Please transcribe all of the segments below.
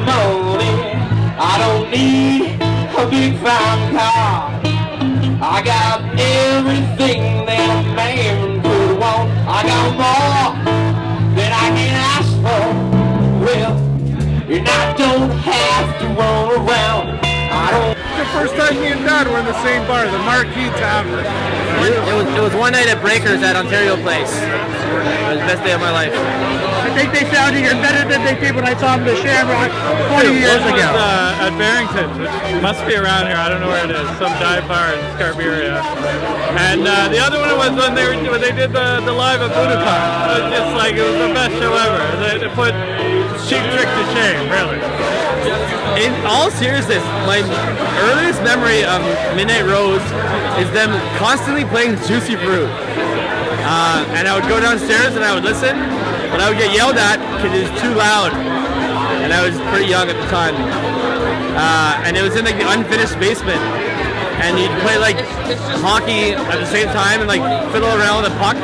money. I don't need a big fine car. I got everything that a man could want. I got more than I can ask for. Well, and I don't have to run around. I don't. The first time me and Dad were in the same bar, the Marquee Tavern. It was one night at Breakers at Ontario Place. It was the best day of my life. I think they sounded even better than they did when I saw them at the Shamrock 20 years ago. At Barrington, which must be around here. I don't know where it is. Some dive bar in Scarberia. And the other one was when they did the live at Budokan. It was just like, it was the best show ever. They put Cheap Trick to shame, really. In all seriousness, my earliest memory of Midnight Rose is them constantly playing Juicy Fruit. And I would go downstairs and I would listen, but I would get yelled at because it was too loud. And I was pretty young at the time. And it was in like the unfinished basement. And you'd play like hockey at the same time and like fiddle around with a puck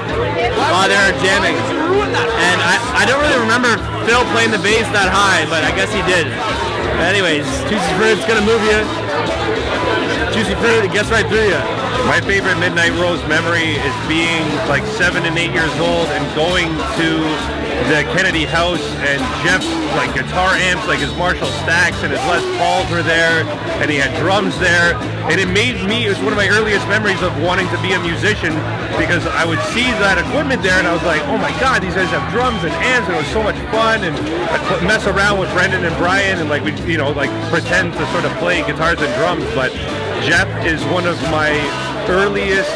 while they were jamming. And I don't really remember Phil playing the bass that high, but I guess he did. But anyways, Juicy Fruit's gonna move you. Juicy Fruit, it gets right through you. My favorite Midnight Rose memory is being like 7 and 8 years old and going to the Kennedy House, and Jeff's like guitar amps, like his Marshall Stacks and his Les Pauls were there, and he had drums there, and it was one of my earliest memories of wanting to be a musician, because I would see that equipment there and I was like, oh my god, these guys have drums and amps, and it was so much fun. And I'd mess around with Brendan and Brian and like we like pretend to sort of play guitars and drums. But Jeff is one of my earliest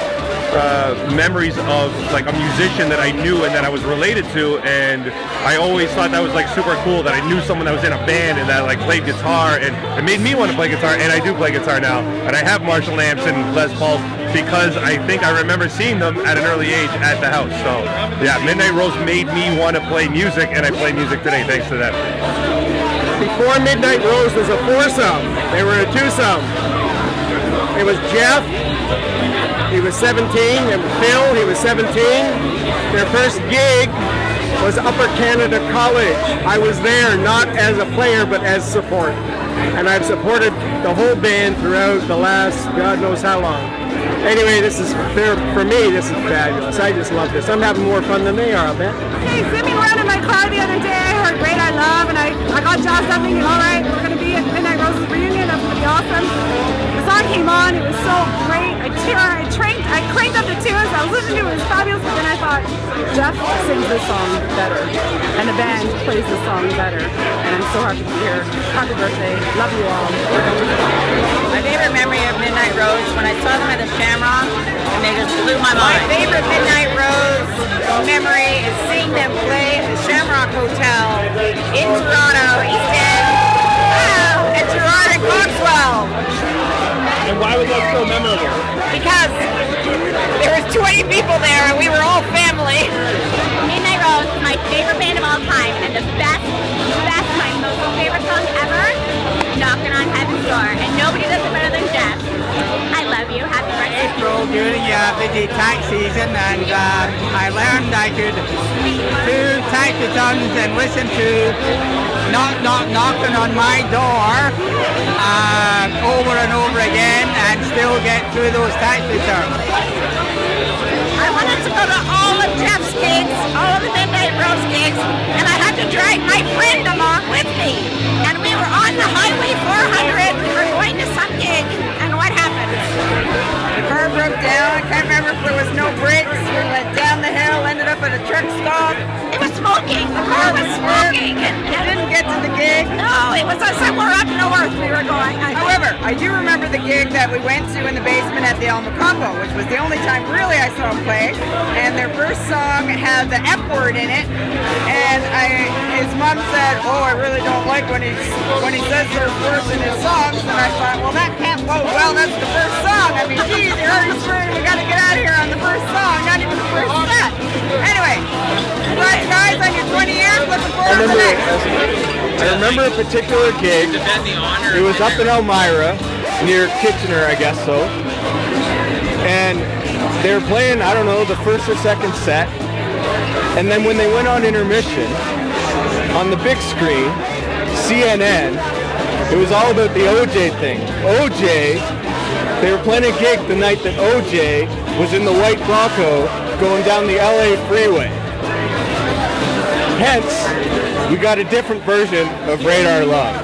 memories of like a musician that I knew and that I was related to, and I always thought that was like super cool that I knew someone that was in a band and that like played guitar, and it made me want to play guitar. And I do play guitar now, and I have Marshall amps and Les Pauls because I think I remember seeing them at an early age at the house. So yeah, Midnight Rose made me want to play music, and I play music today thanks to them. Before Midnight Rose was a foursome. They were a twosome. It was Jeff, he was 17, and Phil, he was 17. Their first gig was Upper Canada College. I was there not as a player, but as support. And I've supported the whole band throughout the last God knows how long. Anyway, this is for me, this is fabulous. I just love this. I'm having more fun than they are, I bet. Hey, zipping around in my car the other day, I heard Great I Love, and I got jazzed up thinking, all right, we're going to be at Midnight Rose's reunion, that's going to be awesome. The song came on, it was so great. I cranked up the tunes, I was listening to it, it was fabulous, but then I thought, Jeff sings this song better, and the band plays this song better, and I'm so happy to be here. Happy birthday, love you all. My favorite memory of Midnight Rose when I saw them at the Shamrock, and they just blew my mind. My favorite Midnight Rose memory is seeing them play at the Shamrock Hotel in Toronto, East End, at Gerard and Coxwell. And why was that so memorable? Because there was 20 people there and we were all family. Midnight Rose is my favorite band of all time, and the best, my most favorite song ever, Knocking on Heaven's Door, and nobody does it better than Jeff. I love you, happy birthday. April during the busy tax season, and I learned I could do taxi-tons and listen to knocking on my door over and over again and still get through those taxi-tons. I wanted to go to all of Jeff's gigs, all of the Midnight Rose gigs, and I had to drag my friend along with me. And we were on the Highway 400, we were going to some gig, and what happened? The car broke down, I can't remember if there was no brakes, we went down the hill, ended up at a truck stop. It was smoking, the car was smoking. We didn't get to the gig. No, it was somewhere up north we were going. However, I do remember the gig that we went to in the basement at the El Macampo, which was the only time really I saw them play. And their first song had the F word in it, and his mom said, oh, I really don't like when he says those words in his songs. And I thought, well, that can't bode well, that's the first song. I mean, geez, you're already swearing we gotta get out of here on the first song, not even the first set. Anyway, congrats guys on your 20 years, looking forward to the next. I remember a particular gig. It was up in Elmira, near Kitchener, I guess so. And they were playing, I don't know, the first or second set. And then when they went on intermission, on the big screen, CNN. It was all about the OJ thing. OJ, they were playing a gig the night that OJ was in the white Bronco going down the LA freeway. Hence, we got a different version of Radar Love.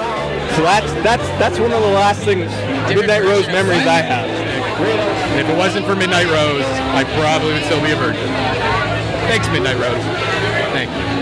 So that's one of the last things, Midnight Rose memories I have. If it wasn't for Midnight Rose, I probably would still be a virgin. Thanks, Midnight Rose. Thank you.